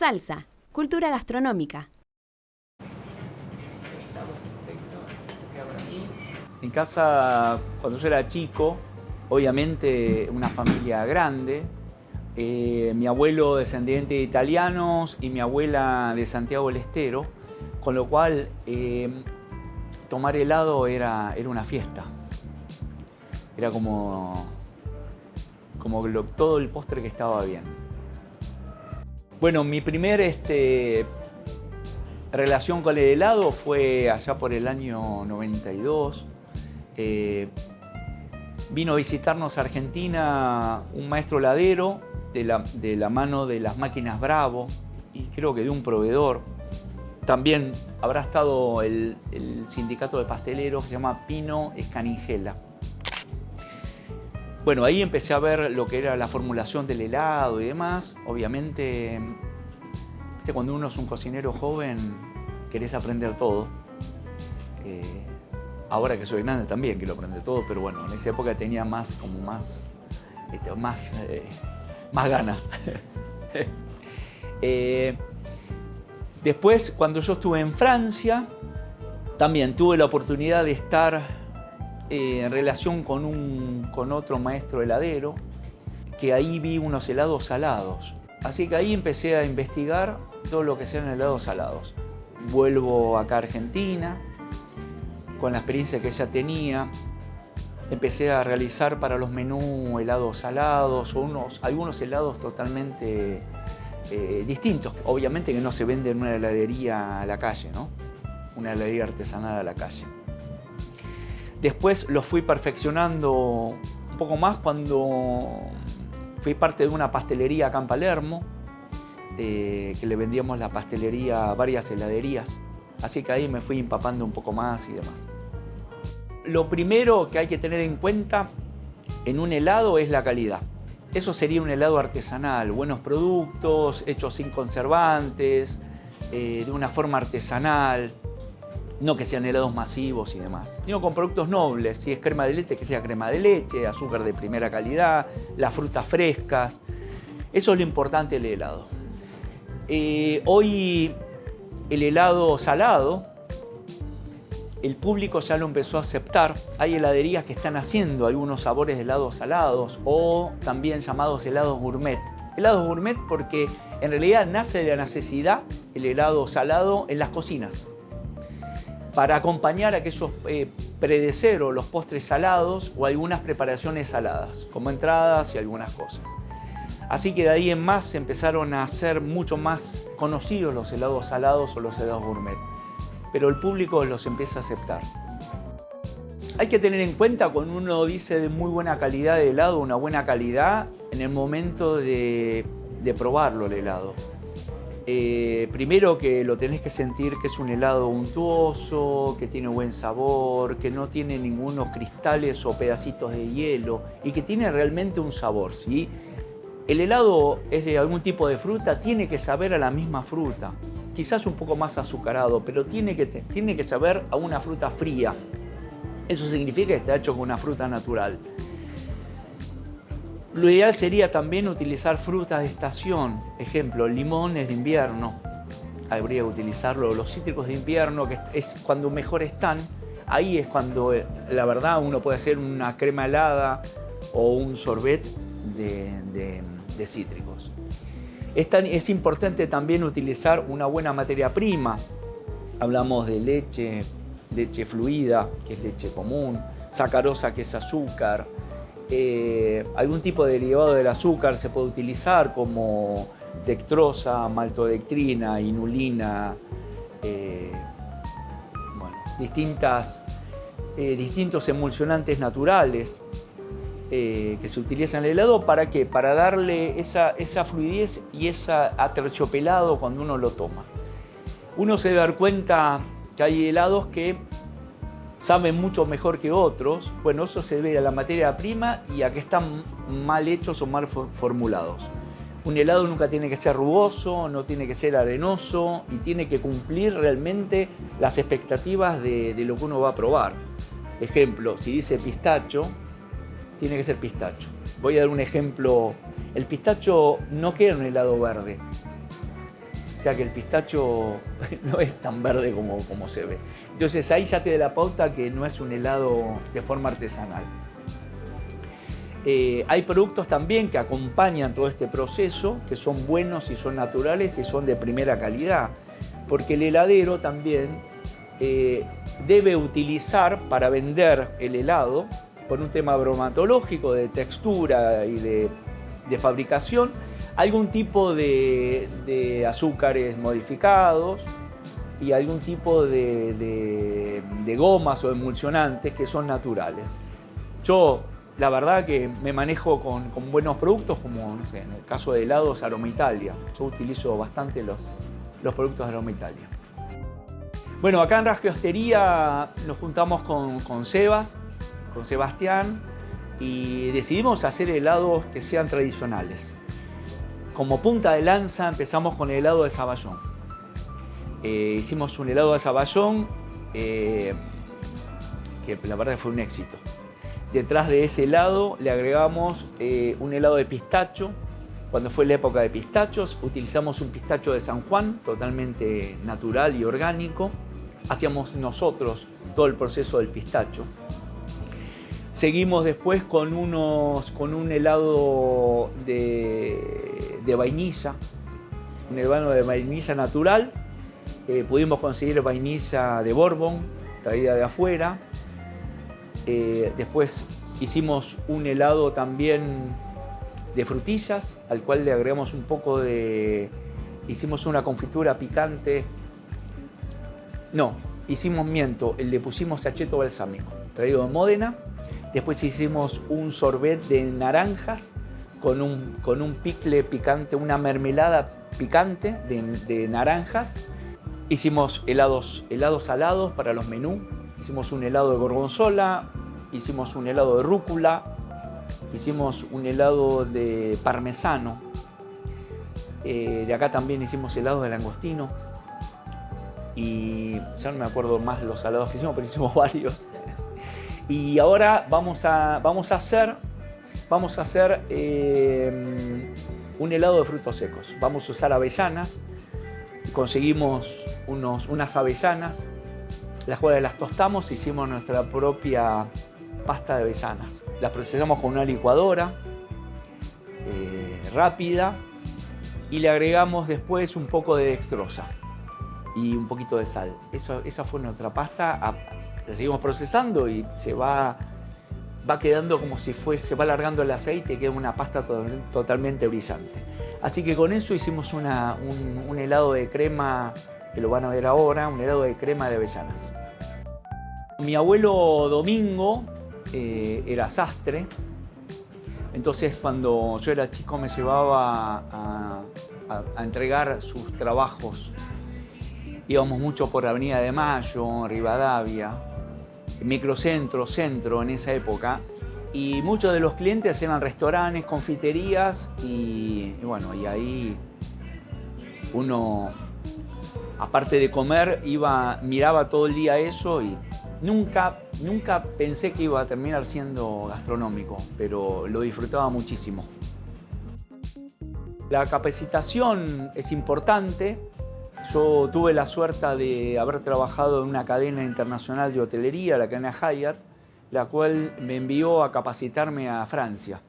Salsa, cultura gastronómica. En casa, cuando yo era chico, obviamente una familia grande, mi abuelo descendiente de italianos y mi abuela de Santiago del Estero, con lo cual tomar helado era una fiesta. Era como todo el postre que estaba bien. Bueno, mi primer relación con el helado fue allá por el año 92. Vino a visitarnos a Argentina un maestro heladero de la mano de las máquinas Bravo y creo que de un proveedor. También habrá estado el sindicato de pasteleros que se llama Pino Scaningela. Bueno, ahí empecé a ver lo que era la formulación del helado y demás. Obviamente, cuando uno es un cocinero joven, querés aprender todo. Ahora que soy grande también quiero aprender todo, pero bueno, en esa época tenía más ganas. Después, cuando yo estuve en Francia, también tuve la oportunidad de estar en relación con otro maestro heladero, que ahí vi unos helados salados. Así que ahí empecé a investigar todo lo que sean helados salados. Vuelvo acá a Argentina, con la experiencia que ya tenía, empecé a realizar para los menús helados salados o algunos helados totalmente distintos. Obviamente que no se vende en una heladería a la calle, ¿no? Una heladería artesanal a la calle. Después los fui perfeccionando un poco más cuando fui parte de una pastelería acá en Palermo, que le vendíamos la pastelería a varias heladerías. Así que ahí me fui empapando un poco más y demás. Lo primero que hay que tener en cuenta en un helado es la calidad. Eso sería un helado artesanal, buenos productos, hechos sin conservantes, de una forma artesanal, no que sean helados masivos y demás, sino con productos nobles. Si es crema de leche, que sea crema de leche, azúcar de primera calidad, las frutas frescas. Eso es lo importante del helado. Hoy el helado salado, el público ya lo empezó a aceptar. Hay heladerías que están haciendo algunos sabores de helados salados o también llamados helados gourmet. Helados gourmet porque en realidad nace de la necesidad el helado salado en las cocinas, para acompañar aquellos predeceros, los postres salados o algunas preparaciones saladas, como entradas y algunas cosas. Así que de ahí en más se empezaron a hacer mucho más conocidos los helados salados o los helados gourmet, pero el público los empieza a aceptar. Hay que tener en cuenta cuando uno dice de muy buena calidad de helado, una buena calidad en el momento de probarlo el helado. Primero que lo tenés que sentir que es un helado untuoso, que tiene buen sabor, que no tiene ningunos cristales o pedacitos de hielo y que tiene realmente un sabor, ¿sí? El helado es de algún tipo de fruta, tiene que saber a la misma fruta, quizás un poco más azucarado, pero tiene que saber a una fruta fría. Eso significa que está hecho con una fruta natural. Lo ideal sería también utilizar frutas de estación, ejemplo, limones de invierno, habría que utilizarlo, los cítricos de invierno, que es cuando mejor están, ahí es cuando la verdad uno puede hacer una crema helada o un sorbet de cítricos. Es importante también utilizar una buena materia prima, hablamos de leche fluida, que es leche común, sacarosa, que es azúcar. Algún tipo de derivado del azúcar se puede utilizar como dextrosa, maltodextrina, inulina, distintos emulsionantes naturales que se utilizan en el helado. ¿Para qué? Para darle esa fluidez y ese aterciopelado cuando uno lo toma. Uno se debe dar cuenta que hay helados que saben mucho mejor que otros. Bueno, eso se debe a la materia prima y a que están mal hechos o mal formulados. Un helado nunca tiene que ser rugoso, no tiene que ser arenoso y tiene que cumplir realmente las expectativas de lo que uno va a probar. Ejemplo, si dice pistacho, tiene que ser pistacho. Voy a dar un ejemplo. El pistacho no queda en un helado verde. sea que el pistacho no es tan verde como se ve. Entonces ahí ya te da la pauta que no es un helado de forma artesanal. Hay productos también que acompañan todo este proceso, que son buenos y son naturales y son de primera calidad, porque el heladero también debe utilizar para vender el helado, por un tema bromatológico, de textura y de fabricación, algún tipo de azúcares modificados y algún tipo de gomas o emulsionantes que son naturales. Yo, la verdad que me manejo con buenos productos, como no sé, en el caso de helados Aroma Italia. Yo utilizo bastante los productos de Aroma Italia. Bueno, acá en Repostería nos juntamos con Sebas, con Sebastián, y decidimos hacer helados que sean tradicionales. Como punta de lanza empezamos con el helado de Saballón. Hicimos un helado de Saballón que la verdad fue un éxito. Detrás de ese helado le agregamos un helado de pistacho. Cuando fue la época de pistachos, utilizamos un pistacho de San Juan, totalmente natural y orgánico. Hacíamos nosotros todo el proceso del pistacho. Seguimos después con un helado de vainilla, un helado de vainilla natural. Pudimos conseguir vainilla de Bourbon, traída de afuera. Después hicimos un helado también de frutillas, al cual le agregamos un poco de... Hicimos una confitura picante. No, le pusimos acheto balsámico, traído de Módena. Después hicimos un sorbet de naranjas con un picle picante, una mermelada picante de naranjas. Hicimos helados salados para los menús. Hicimos un helado de gorgonzola, hicimos un helado de rúcula, hicimos un helado de parmesano. De acá también hicimos helado de langostino. Y ya no me acuerdo más los salados que hicimos, pero hicimos varios. Y ahora vamos a hacer un helado de frutos secos. Vamos a usar avellanas. Conseguimos unas avellanas, las cuales las tostamos, hicimos nuestra propia pasta de avellanas. Las procesamos con una licuadora rápida y le agregamos después un poco de dextrosa y un poquito de sal. Esa fue nuestra pasta. La seguimos procesando y se va quedando como si se va alargando el aceite y queda una pasta totalmente brillante. Así que con eso hicimos un helado de crema, que lo van a ver ahora, un helado de crema de avellanas. Mi abuelo Domingo era sastre, entonces cuando yo era chico me llevaba a entregar sus trabajos. Íbamos mucho por Avenida de Mayo, Rivadavia, Microcentro, Centro en esa época. Y muchos de los clientes eran restaurantes, confiterías y bueno, y ahí uno, aparte de comer, miraba todo el día eso y nunca pensé que iba a terminar siendo gastronómico, pero lo disfrutaba muchísimo. La capacitación es importante. Yo tuve la suerte de haber trabajado en una cadena internacional de hotelería, la cadena Hyatt, la cual me envió a capacitarme a Francia.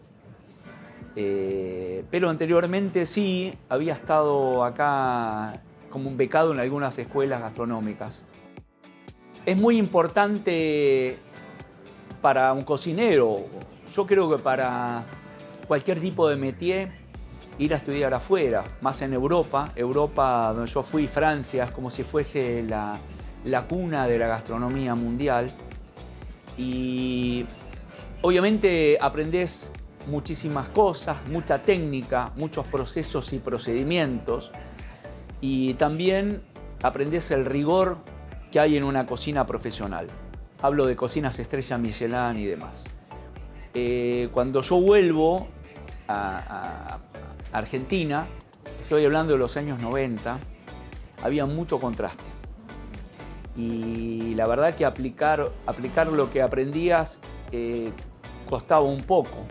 Pero anteriormente sí había estado acá como un becado en algunas escuelas gastronómicas. Es muy importante para un cocinero, yo creo que para cualquier tipo de métier, ir a estudiar afuera, más en Europa. Europa, donde yo fui, Francia, es como si fuese la cuna de la gastronomía mundial. Y obviamente aprendés muchísimas cosas, mucha técnica, muchos procesos y procedimientos. Y también aprendés el rigor que hay en una cocina profesional. Hablo de cocinas estrella Michelin y demás. Cuando yo vuelvo a Argentina, estoy hablando de los años 90, había mucho contraste. Y la verdad que aplicar lo que aprendías costaba un poco.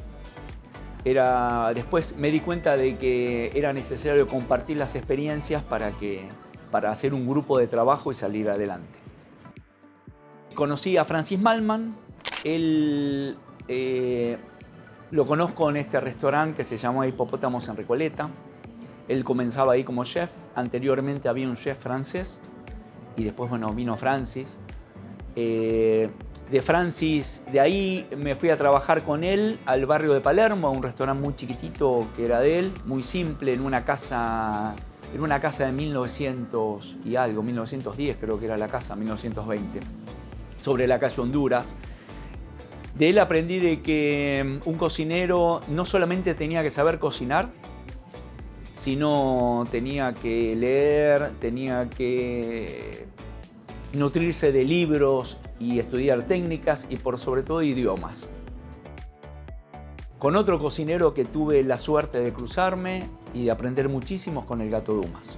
Después me di cuenta de que era necesario compartir las experiencias para hacer un grupo de trabajo y salir adelante. Conocí a Francis Mallmann. Él lo conozco en este restaurante que se llama Hipopótamos en Recoleta. Él comenzaba ahí como chef. Anteriormente había un chef francés y después, bueno, vino Francis. De Francis, de ahí me fui a trabajar con él al barrio de Palermo, a un restaurante muy chiquitito que era de él, muy simple, en una casa de 1900 y algo, 1910 creo que era la casa, 1920, sobre la calle Honduras. De él aprendí de que un cocinero no solamente tenía que saber cocinar, sino tenía que leer, tenía que nutrirse de libros y estudiar técnicas y por sobre todo idiomas. Con otro cocinero que tuve la suerte de cruzarme y de aprender muchísimo con el Gato Dumas.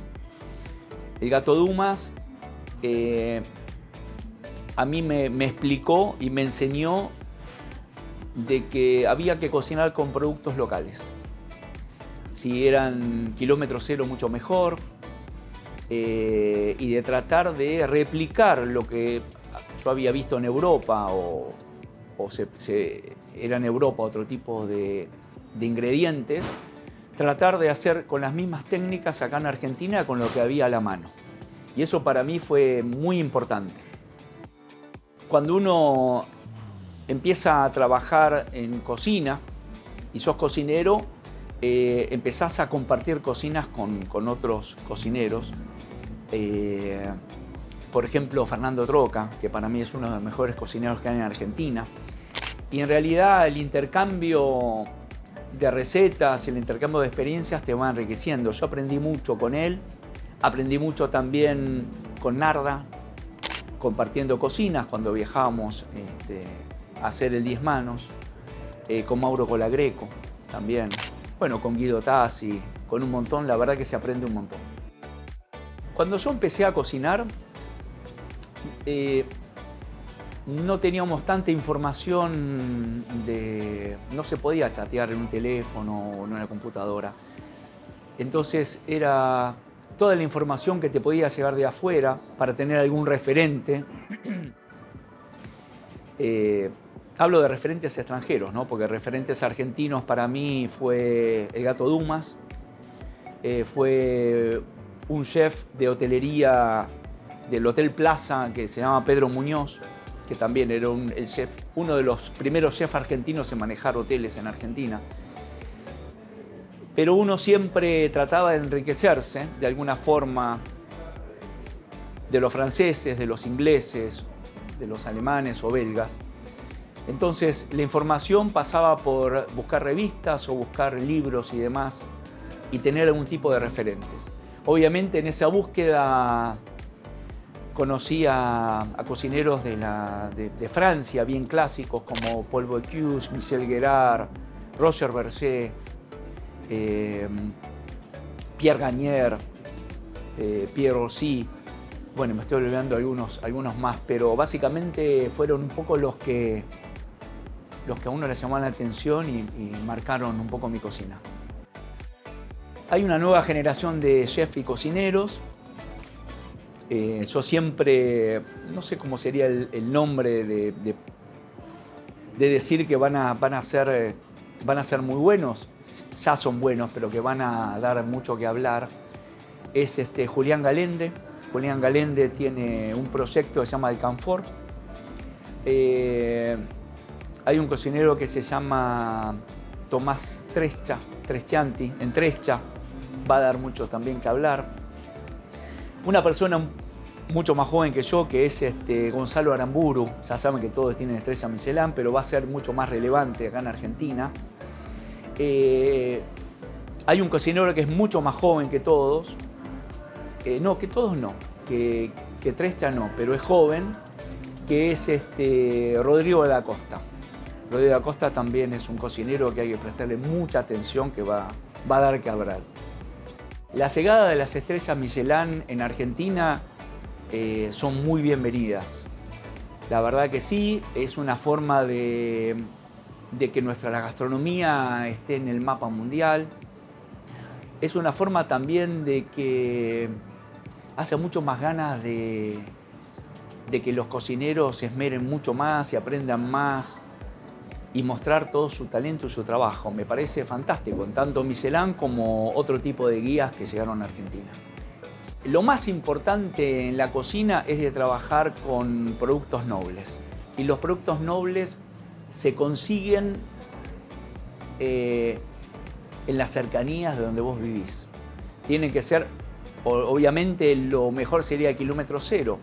El Gato Dumas a mí me explicó y me enseñó de que había que cocinar con productos locales. Si eran kilómetro cero, mucho mejor. Y de tratar de replicar lo que yo había visto en Europa era en Europa otro tipo de ingredientes, tratar de hacer con las mismas técnicas acá en Argentina con lo que había a la mano. Y eso para mí fue muy importante. Cuando uno empieza a trabajar en cocina y sos cocinero, empezás a compartir cocinas con otros cocineros. Por ejemplo, Fernando Troca, que para mí es uno de los mejores cocineros que hay en Argentina. Y en realidad el intercambio de recetas, el intercambio de experiencias te va enriqueciendo. Yo aprendí mucho con él, aprendí mucho también con Narda, compartiendo cocinas cuando viajábamos a hacer el 10 manos, con Mauro Colagreco también, bueno, con Guido Tassi, con un montón, la verdad que se aprende un montón. Cuando yo empecé a cocinar, no teníamos tanta información, no se podía chatear en un teléfono o en una computadora. Entonces era toda la información que te podía llegar de afuera para tener algún referente. Hablo de referentes extranjeros, ¿no? Porque referentes argentinos para mí fue el Gato Dumas, fue un chef de hotelería del Hotel Plaza que se llama Pedro Muñoz, que también era uno de los primeros chefs argentinos en manejar hoteles en Argentina. Pero uno siempre trataba de enriquecerse de alguna forma de los franceses, de los ingleses, de los alemanes o belgas. Entonces la información pasaba por buscar revistas o buscar libros y demás y tener algún tipo de referentes. Obviamente en esa búsqueda conocí a cocineros de Francia bien clásicos como Paul Bocuse, Michel Guérard, Roger Berger, Pierre Gagnaire, Pierre Rossi. Bueno, me estoy olvidando algunos más, pero básicamente fueron un poco los que a uno le llamaban la atención y marcaron un poco mi cocina. Hay una nueva generación de chefs y cocineros. Yo siempre, no sé cómo sería el nombre de decir que van a ser muy buenos, ya son buenos, pero que van a dar mucho que hablar, es Julián Galende. Julián Galende tiene un proyecto que se llama El Canfort. Hay un cocinero que se llama Tomás Trescianti, en Trescia, va a dar mucho también que hablar. Una persona mucho más joven que yo, que es Gonzalo Aramburu, ya saben que todos tienen estrella Michelin, pero va a ser mucho más relevante acá en Argentina. Hay un cocinero que es mucho más joven que todos, que Trescia no, pero es joven, que es Rodrigo da Costa. Rodrigo da Costa también es un cocinero que hay que prestarle mucha atención, que va a dar que hablar. La llegada de las estrellas Michelin en Argentina son muy bienvenidas. La verdad que sí, es una forma de de que nuestra gastronomía esté en el mapa mundial. Es una forma también de que hace mucho más ganas de que los cocineros se esmeren mucho más y aprendan más y mostrar todo su talento y su trabajo. Me parece fantástico, tanto Michelin como otro tipo de guías que llegaron a Argentina. Lo más importante en la cocina es de trabajar con productos nobles. Y los productos nobles se consiguen en las cercanías de donde vos vivís. Tienen que ser, obviamente lo mejor sería kilómetro cero,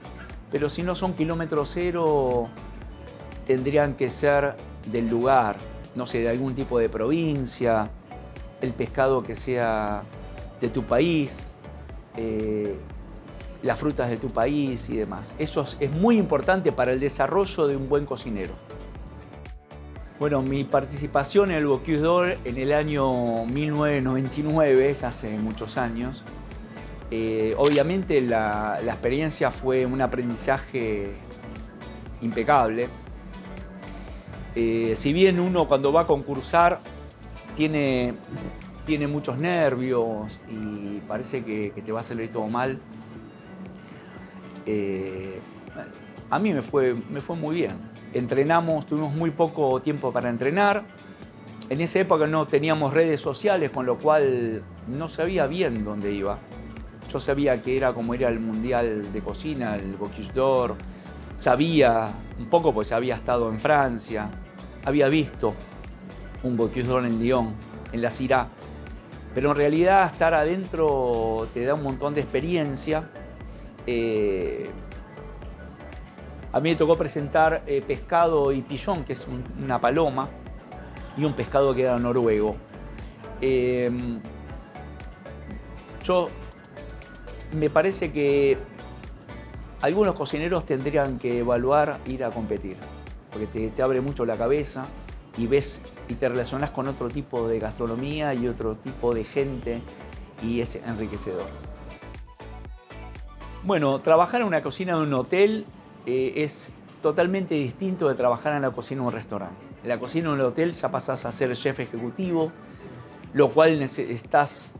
pero si no son kilómetro cero, tendrían que ser del lugar, no sé, de algún tipo de provincia, el pescado que sea de tu país, las frutas de tu país y demás. Eso es muy importante para el desarrollo de un buen cocinero. Bueno, mi participación en el Bocuse d'Or en el año 1999, ya hace muchos años, obviamente la experiencia fue un aprendizaje impecable. Si bien uno cuando va a concursar tiene muchos nervios y parece que te va a salir todo mal, a mí me fue muy bien. Entrenamos, tuvimos muy poco tiempo para entrenar. En esa época no teníamos redes sociales, con lo cual no sabía bien dónde iba. Yo sabía que era como era el Mundial de Cocina, el Bocuse d'Or. Sabía un poco, pues había estado en Francia, había visto un Bocuse d'Or en Lyon, en la Syrah. Pero en realidad estar adentro te da un montón de experiencia. A mí me tocó presentar pescado y pigeon, que es una paloma, y un pescado que era noruego. Me parece que algunos cocineros tendrían que evaluar ir a competir, porque te abre mucho la cabeza y ves y te relacionas con otro tipo de gastronomía y otro tipo de gente y es enriquecedor. Bueno, trabajar en una cocina de un hotel es totalmente distinto de trabajar en la cocina de un restaurante. En la cocina de un hotel ya pasás a ser chef ejecutivo, lo cual estás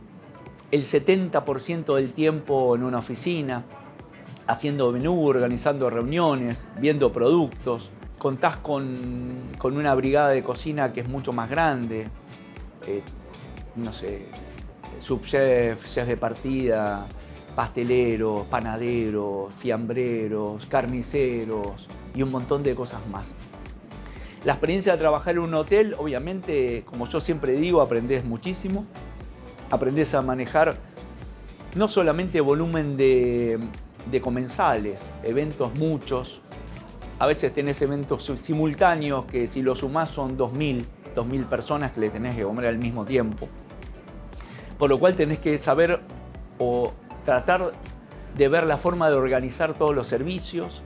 el 70% del tiempo en una oficina, haciendo menú, organizando reuniones, viendo productos. Contás con una brigada de cocina que es mucho más grande, no sé, subchef, chef de partida, pasteleros, panaderos, fiambreros, carniceros y un montón de cosas más. La experiencia de trabajar en un hotel, obviamente, como yo siempre digo, aprendés muchísimo. Aprendés a manejar no solamente volumen de comensales, eventos muchos. A veces tenés eventos simultáneos que si lo sumás son 2.000 personas que le tenés que comer al mismo tiempo. Por lo cual tenés que saber o tratar de ver la forma de organizar todos los servicios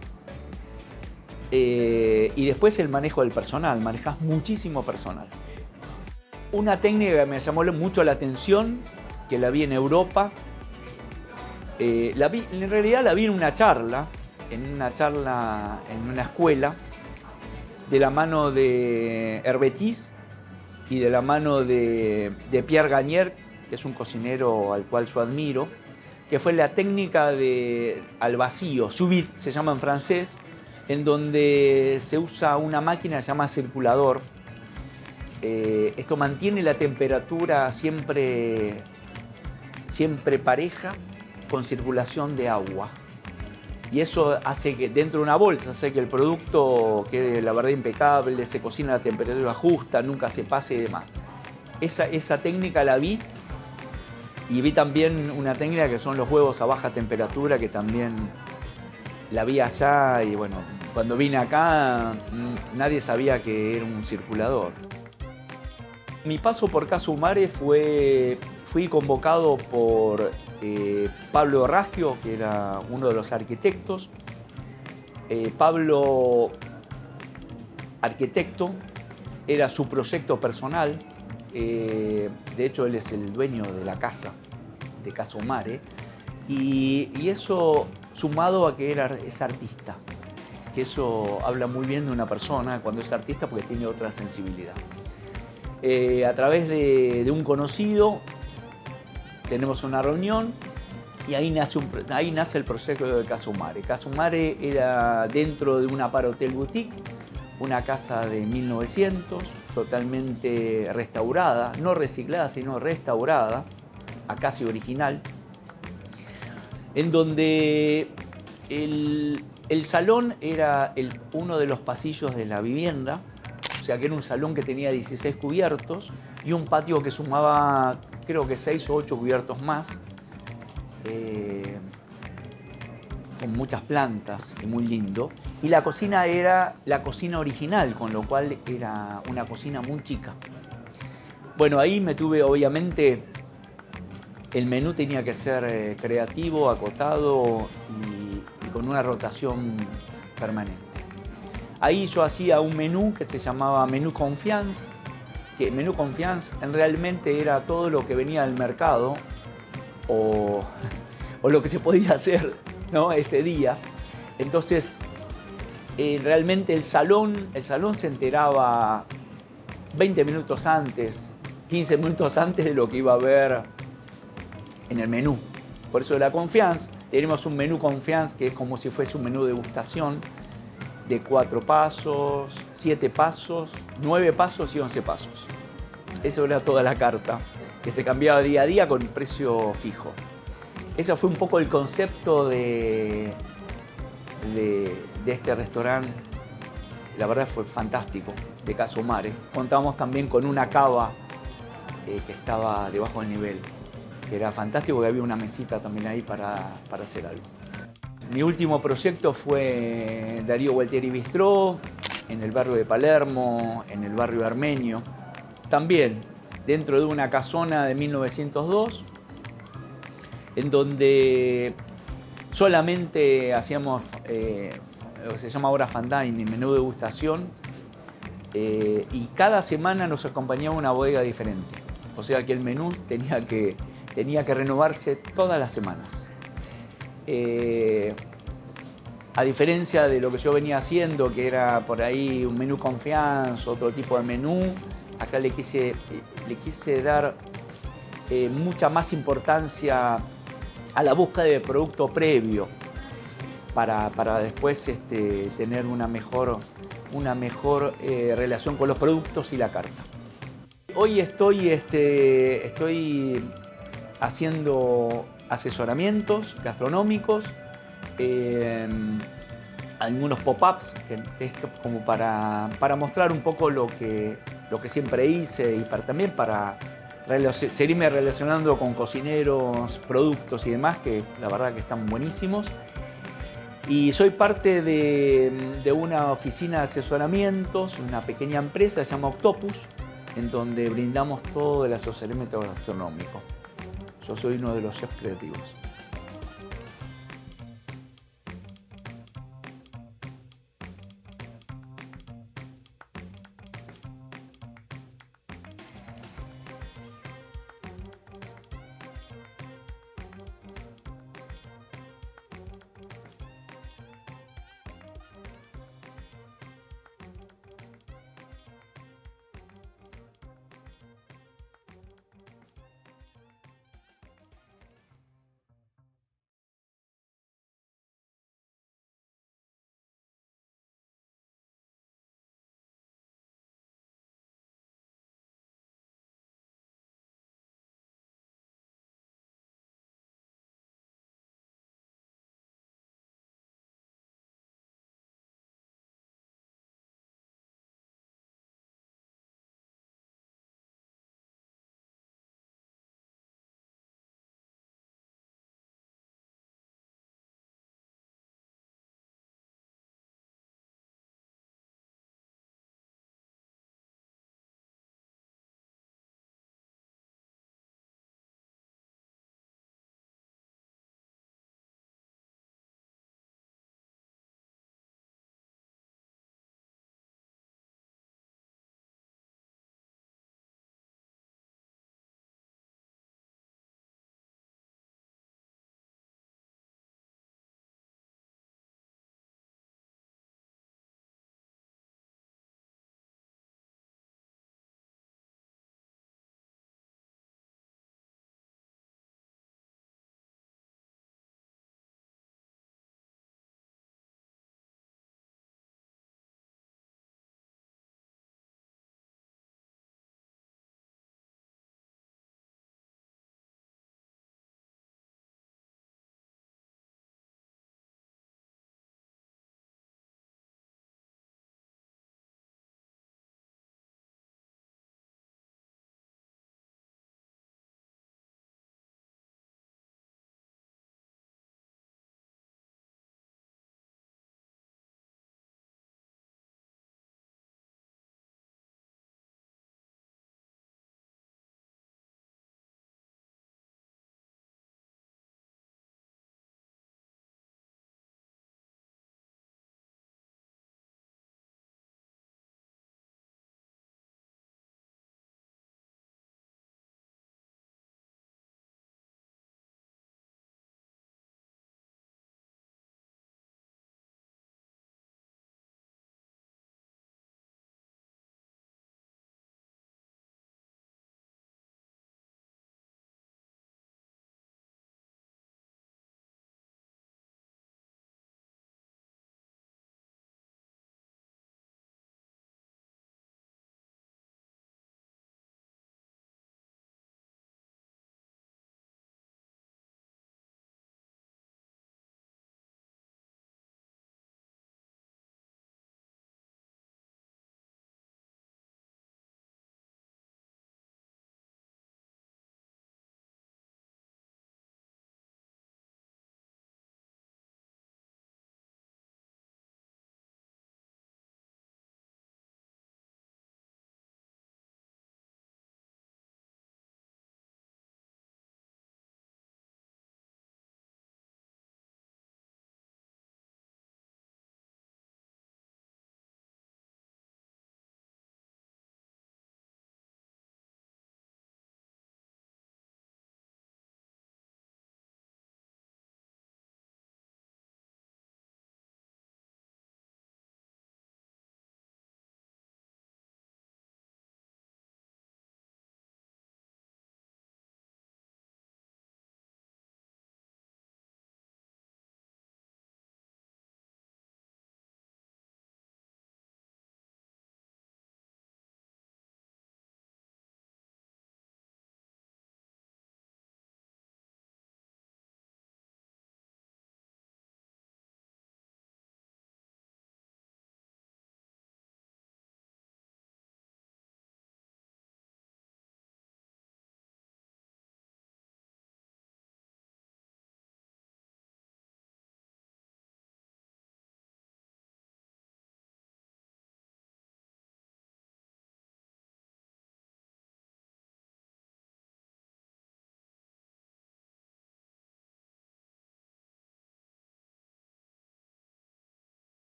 y después el manejo del personal, manejás muchísimo personal. Una técnica que me llamó mucho la atención, que la vi en Europa, en realidad la vi en una charla en una escuela, de la mano de Herbetis y de la mano de Pierre Gagnaire, que es un cocinero al cual yo admiro, que fue la técnica al vacío, sous vide se llama en francés, en donde se usa una máquina que se llama circulador. Esto mantiene la temperatura siempre pareja, con circulación de agua. Y eso hace que dentro de una bolsa, hace que el producto quede la verdad impecable, se cocina a la temperatura justa, nunca se pase y demás. Esa técnica la vi. Y vi también una técnica que son los huevos a baja temperatura, que también la vi allá y bueno, cuando vine acá nadie sabía que era un circulador. Mi paso por Casa Umare fui convocado por Pablo Raggio, que era uno de los arquitectos. Pablo, arquitecto, era su proyecto personal. De hecho, él es el dueño de la casa, de Casa Umare, y eso sumado a que es artista, que eso habla muy bien de una persona cuando es artista porque tiene otra sensibilidad. a través de un conocido tenemos una reunión y ahí nace el proyecto de Casa Umare. Casa Umare era dentro de un Apar Hotel Boutique, una casa de 1900, totalmente restaurada, no reciclada, sino restaurada, a casi original, en donde el salón era uno de los pasillos de la vivienda, o sea que era un salón que tenía 16 cubiertos y un patio que sumaba creo que 6 o 8 cubiertos más, con muchas plantas y muy lindo. Y la cocina era la cocina original, con lo cual era una cocina muy chica. Bueno, ahí me tuve, obviamente, el menú tenía que ser creativo, acotado y con una rotación permanente. Ahí yo hacía un menú que se llamaba Menú Confiance, que Menú Confiance realmente era todo lo que venía del mercado o lo que se podía hacer, ¿no?, ese día. Entonces, realmente el salón se enteraba 20 minutos antes, 15 minutos antes de lo que iba a haber en el menú. Por eso de la Confiance, tenemos un menú Confiance que es como si fuese un menú de degustación de 4 pasos, 7 pasos, 9 pasos y 11 pasos. Eso era toda la carta, que se cambiaba día a día con precio fijo. Ese fue un poco el concepto de este restaurante. La verdad fue fantástico, de Casa Umare. Contamos también con una cava que estaba debajo del nivel, que era fantástico, que había una mesita también ahí para hacer algo. Mi último proyecto fue Darío Gualtieri Bistró, en el barrio de Palermo, en el barrio armenio. También dentro de una casona de 1902, en donde solamente hacíamos lo que se llama ahora fine dining, menú degustación, y cada semana nos acompañaba una bodega diferente. O sea que el menú tenía que renovarse todas las semanas. A diferencia de lo que yo venía haciendo, que era por ahí un menú Confiance, otro tipo de menú, acá le quise dar mucha más importancia a la búsqueda de producto previo para después tener una mejor relación con los productos y la carta. Hoy estoy haciendo asesoramientos gastronómicos, algunos pop-ups, que es como para mostrar un poco lo que siempre hice y también para seguirme relacionando con cocineros, productos y demás, que la verdad que están buenísimos. Y soy parte de una oficina de asesoramientos, una pequeña empresa, se llama Octopus, en donde brindamos todo el asesoramiento gastronómico. Yo soy uno de los chefs creativos.